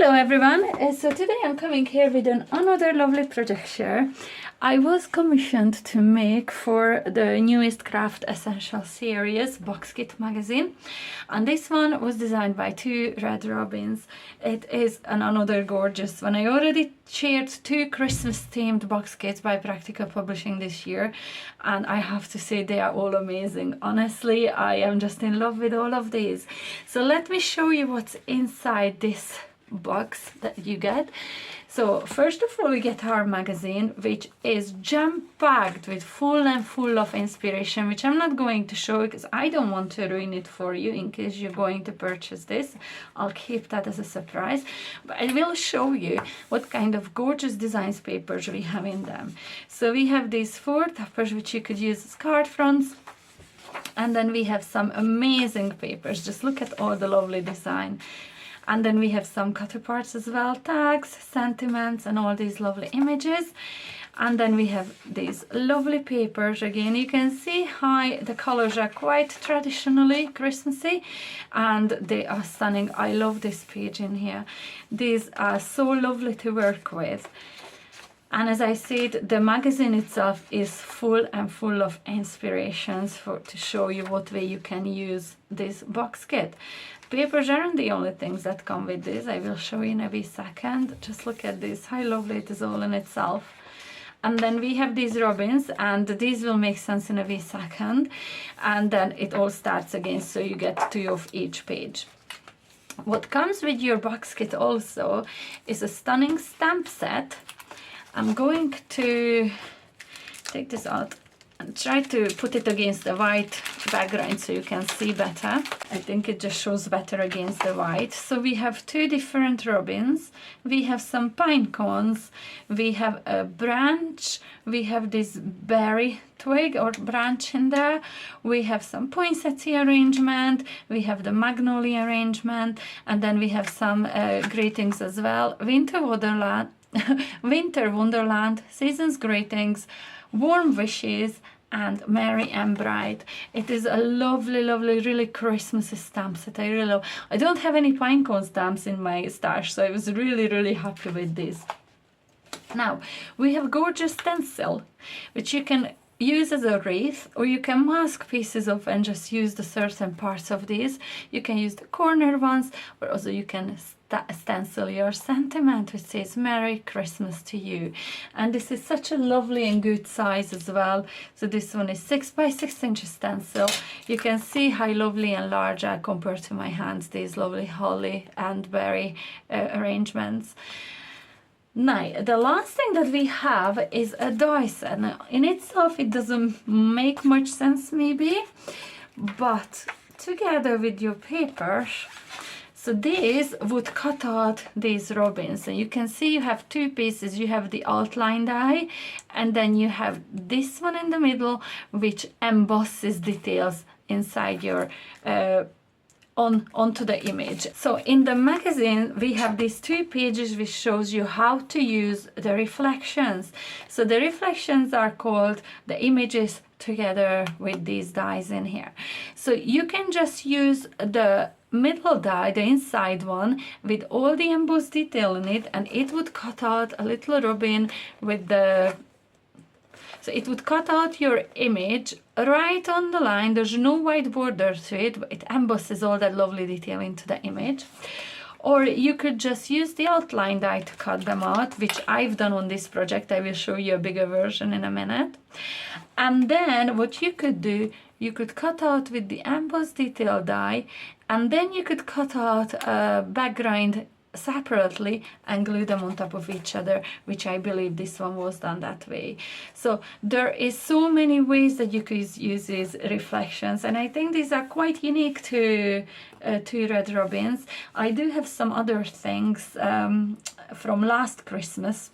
Hello everyone, so today I'm coming here with another lovely project share. I was commissioned to make for the newest Craft Essential series box kit magazine, and this one was designed by two red robins. It is another gorgeous one. I already shared two Christmas themed box kits by Practical Publishing this year, and I have to say they are all amazing. Honestly, I am just in love with all of these. So let me show you what's inside this box that you get. So first of all, we get our magazine, which is jam-packed with full of inspiration, which I'm not going to show because I don't want to ruin it for you in case you're going to purchase this. I'll keep that as a surprise, but I will show you what kind of gorgeous designs papers we have in them. So we have these 4 toppers which you could use as card fronts, and then we have some amazing papers. Just look at all the lovely design. And then we have some cutter parts as well, tags, sentiments, and all these lovely images. And then we have these lovely papers. Again, you can see how the colors are quite traditionally Christmassy, and they are stunning. I love this page in here. These are so lovely to work with. And as I said, the magazine itself is full of inspirations to show you what way you can use this box kit. Papers aren't the only things that come with this. I will show you in a wee second. Just look at this, how lovely it is all in itself. And then we have these robins, and these will make sense in a wee second. And then it all starts again, so you get 2 of each page. What comes with your box kit also is a stunning stamp set. I'm going to take this out and try to put it against the white background so you can see better. I think it just shows better against the white. So we have 2 different robins. We have some pine cones. We have a branch. We have this berry twig or branch in there. We have some poinsettia arrangement. We have the magnolia arrangement. And then we have some greetings as well. Winter Wonderland. Winter Wonderland, Season's Greetings, Warm Wishes, and Merry and Bright. It is a lovely, really Christmassy stamp set. I really love. I don't have any pinecone stamps in my stash, so I was really happy with this. Now, we have gorgeous stencil, which you can use as a wreath, or you can mask pieces of and just use the certain parts of these. You can use the corner ones, or also you can stencil your sentiment which says Merry Christmas to you. And this is such a lovely and good size as well. So this one is 6 by 6 inches stencil. You can see how lovely and large are compared to my hands, these lovely holly and berry arrangements. Now, the last thing that we have is a die set. Now, in itself, it doesn't make much sense maybe, but together with your paper, so this would cut out these robins. And you can see you have 2 pieces. You have the outline die, and then you have this one in the middle, which embosses details inside your onto the image. So in the magazine we have these 2 pages which shows you how to use the reflections. So the reflections are called the images together with these dies in here. So you can just use the middle die, the inside one, with all the embossed detail in it, and it would cut out a little robin with the... So it would cut out your image right on the line. There's no white border to it, but it embosses all that lovely detail into the image. Or you could just use the outline die to cut them out, which I've done on this project. I will show you a bigger version in a minute. And then what you could do, you could cut out with the embossed detail die, and then you could cut out a background separately and glue them on top of each other, which I believe this one was done that way. So there is so many ways that you could use these reflections, and I think these are quite unique to Red Robins. I do have some other things from last Christmas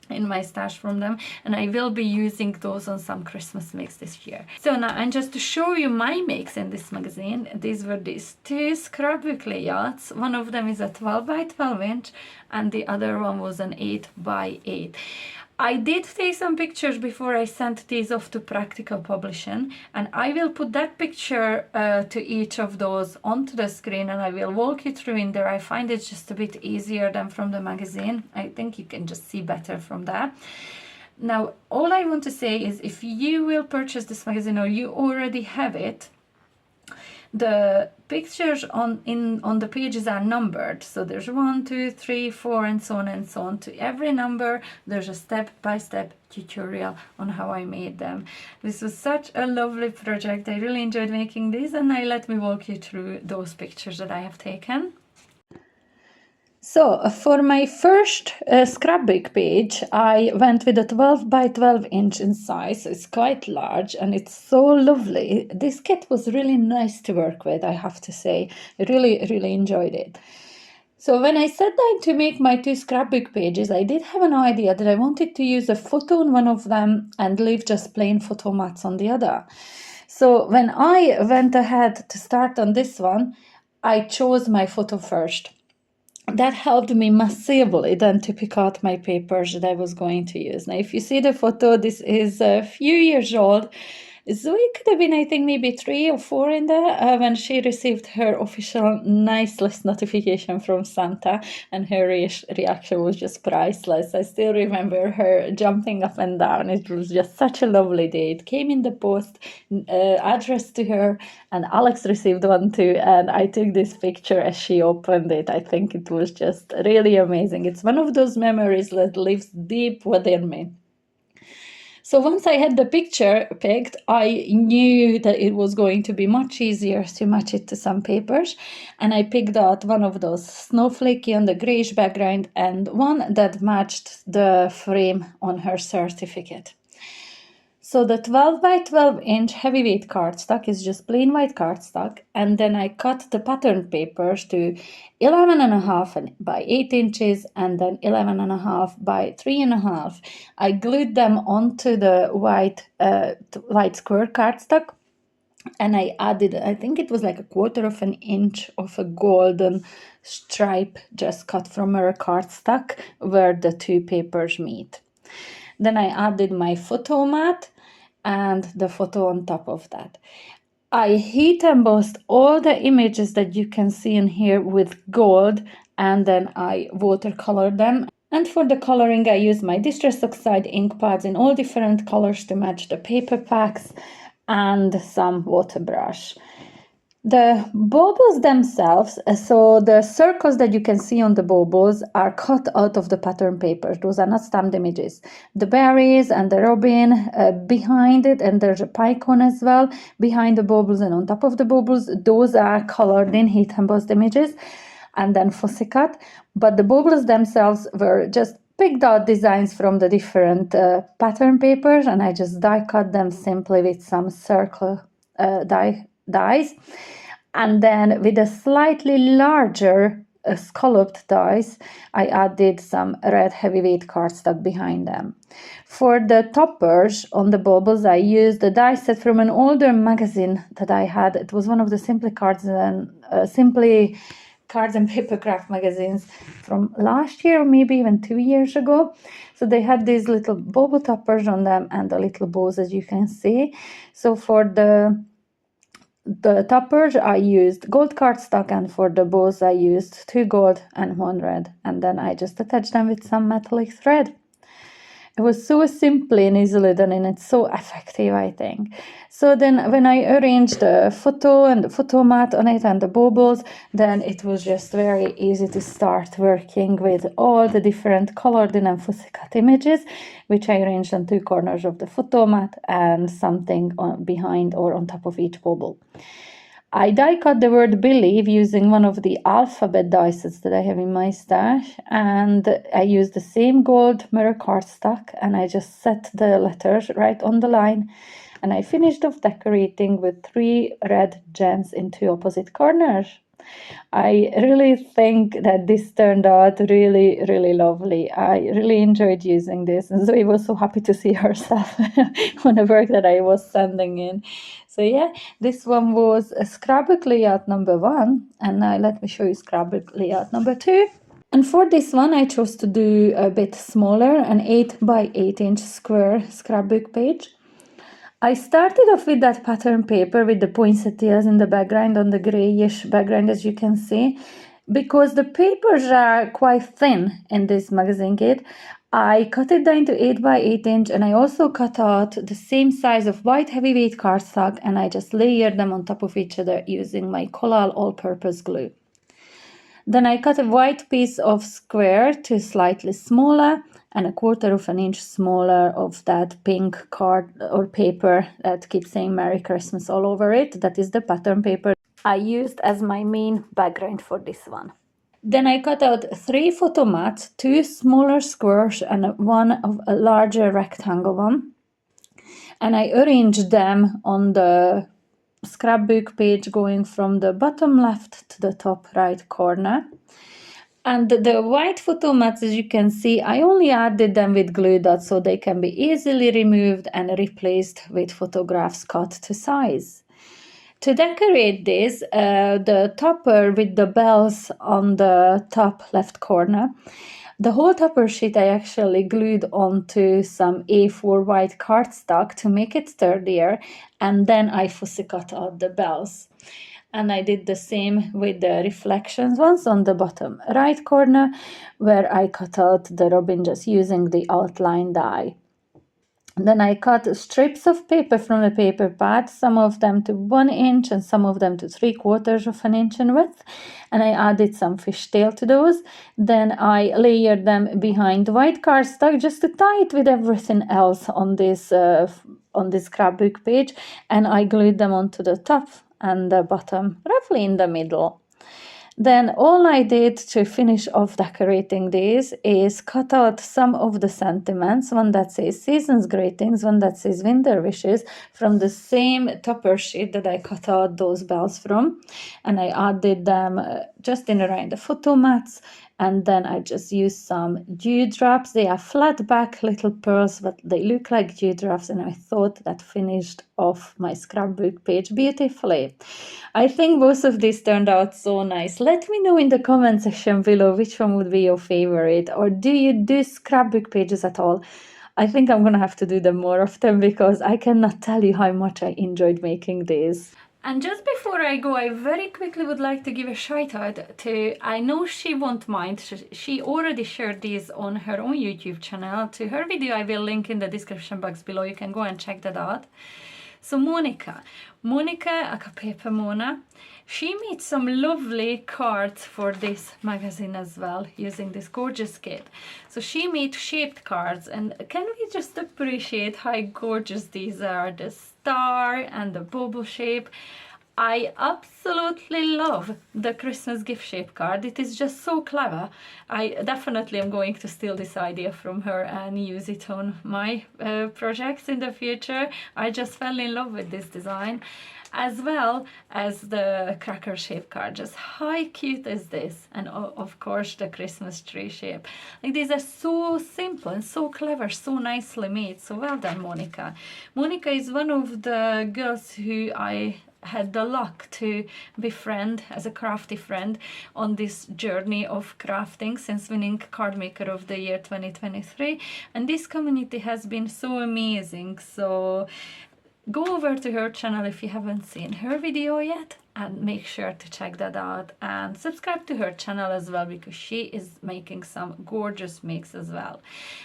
in my stash from them, and I will be using those on some Christmas makes this year. So now, and just to show you my makes in this magazine, these were these 2 scrapbook layouts. One of them is a 12 by 12 inch and the other one was an 8 by 8. I did take some pictures before I sent these off to Practical Publishing, and I will put that picture to each of those onto the screen, and I will walk you through in there. I find it just a bit easier than from the magazine. I think you can just see better from that. Now, all I want to say is if you will purchase this magazine or you already have it, the pictures on the pages are numbered, so there's 1, 2, 3, 4 and so on and so on. To every number there's a step-by-step tutorial on how I made them. This was such a lovely project. I really enjoyed making this, and let me walk you through those pictures that I have taken. So for my first scrapbook page, I went with a 12 by 12 inch in size. So it's quite large and it's so lovely. This kit was really nice to work with, I have to say. I really enjoyed it. So when I sat down to make my 2 scrapbook pages, I did have an idea that I wanted to use a photo on one of them and leave just plain photo mats on the other. So when I went ahead to start on this one, I chose my photo first. That helped me massively then to pick out my papers that I was going to use. Now, if you see the photo, this is a few years old. Zoe could have been, I think, maybe 3 or 4 in there when she received her official nice list notification from Santa, and her reaction was just priceless. I still remember her jumping up and down. It was just such a lovely day. It came in the post, addressed to her, and Alex received one too, and I took this picture as she opened it. I think it was just really amazing. It's one of those memories that lives deep within me. So once I had the picture picked, I knew that it was going to be much easier to match it to some papers. And I picked out one of those snowflakey on the grayish background and one that matched the frame on her certificate. So the 12 by 12 inch heavyweight cardstock is just plain white cardstock, and then I cut the pattern papers to 11.5 by 8 inches and then 11.5 by 3.5. I glued them onto the white square cardstock, and I added, I think it was like 1/4 inch of a golden stripe just cut from her cardstock where the 2 papers meet. Then I added my photo mat and the photo on top of that. I heat embossed all the images that you can see in here with gold, and then I watercolored them. And for the coloring, I used my Distress Oxide ink pads in all different colors to match the paper packs and some water brush. The baubles themselves, so the circles that you can see on the baubles are cut out of the pattern paper. Those are not stamped images. The berries and the robin behind it, and there's a picon as well behind the baubles and on top of the baubles. Those are colored in heat embossed images and then fussy cut. But the baubles themselves were just picked out designs from the different pattern papers, and I just die cut them simply with some circle dies, and then with a slightly larger scalloped dies, I added some red heavyweight cardstock behind them. For the toppers on the baubles, I used a die set from an older magazine that I had. It was one of the Simply Cards and Paper Craft magazines from last year, or maybe even 2 years ago. So they had these little bauble toppers on them and the little bows, as you can see. So for the toppers, I used gold cardstock, and for the bows, I used 2 gold and 1 red. And then I just attached them with some metallic thread. It was so simply and easily done, and it's so effective, I think. So then when I arranged the photo and the photo mat on it and the baubles, then it was just very easy to start working with all the different colored in and fussy cut images, which I arranged on 2 corners of the photo mat and something behind or on top of each bauble. I die cut the word believe using one of the alphabet die sets that I have in my stash, and I used the same gold mirror cardstock, and I just set the letters right on the line, and I finished off decorating with 3 red gems in 2 opposite corners. I really think that this turned out really lovely. I really enjoyed using this, and Zoe was so happy to see herself on the work that I was sending in. So yeah, this one was a scrapbook layout number 1, and now let me show you scrapbook layout number 2. And for this one, I chose to do a bit smaller, an 8 by 8 inch square scrapbook page. I started off with that pattern paper with the poinsettias in the background, on the grayish background, as you can see. Because the papers are quite thin in this magazine kit, I cut it down to 8 by 8 inch, and I also cut out the same size of white heavyweight cardstock, and I just layered them on top of each other using my Collal all-purpose glue. Then I cut a white piece of square to slightly smaller and a 1/4 of an inch smaller of that pink card or paper that keeps saying Merry Christmas all over it. That is the pattern paper I used as my main background for this one. Then I cut out 3 photo mats, 2 smaller squares and one of a larger rectangle one. And I arranged them on the scrapbook page going from the bottom left to the top right corner. And the white photo mats, as you can see, I only added them with glue dots so they can be easily removed and replaced with photographs cut to size. To decorate this, the topper with the bells on the top left corner, the whole topper sheet I actually glued onto some A4 white cardstock to make it sturdier, and then I fussy cut out the bells. And I did the same with the reflections ones on the bottom right corner, where I cut out the robin just using the outline die. Then I cut strips of paper from the paper pad, some of them to 1 inch and some of them to 3/4 of an inch in width. And I added some fishtail to those. Then I layered them behind white cardstock just to tie it with everything else on this scrapbook page. And I glued them onto the top and the bottom, roughly in the middle. Then all I did to finish off decorating these is cut out some of the sentiments, one that says season's greetings, one that says winter wishes, from the same topper sheet that I cut out those bells from. And I added them just in around the photo mats. And then I just used some dewdrops. They are flat back little pearls, but they look like dewdrops, and I thought that finished off my scrapbook page beautifully. I think both of these turned out so nice. Let me know in the comment section below which one would be your favorite, or do you do scrapbook pages at all? I think I'm gonna have to do them more often because I cannot tell you how much I enjoyed making these. And just before I go, I very quickly would like to give a shout out to, I know she won't mind, she already shared these on her own YouTube channel. To her video I will link in the description box below, you can go and check that out. So Monica, aka Paper Mona, she made some lovely cards for this magazine as well, using this gorgeous kit. So she made shaped cards, and can we just appreciate how gorgeous these are, the star and the bubble shape. I absolutely love the Christmas gift shape card. It is just so clever. I definitely am going to steal this idea from her and use it on my projects in the future. I just fell in love with this design, as well as the cracker shape card. Just how cute is this? And of course the Christmas tree shape. Like, these are so simple and so clever, so nicely made. So well done, Monica. Monica is one of the girls who I had the luck to befriend as a crafty friend on this journey of crafting since winning Card Maker of the Year 2023, and this community has been so amazing. So go over to her channel if you haven't seen her video yet, and make sure to check that out, and subscribe to her channel as well, because she is making some gorgeous makes as well.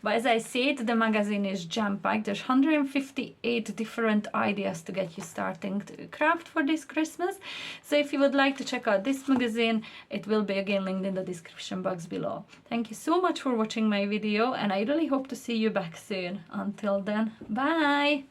But as I said, the magazine is jam-packed. There's 158 different ideas to get you starting to craft for this Christmas. So if you would like to check out this magazine, it will be again linked in the description box below. Thank you so much for watching my video, and I really hope to see you back soon. Until then, bye!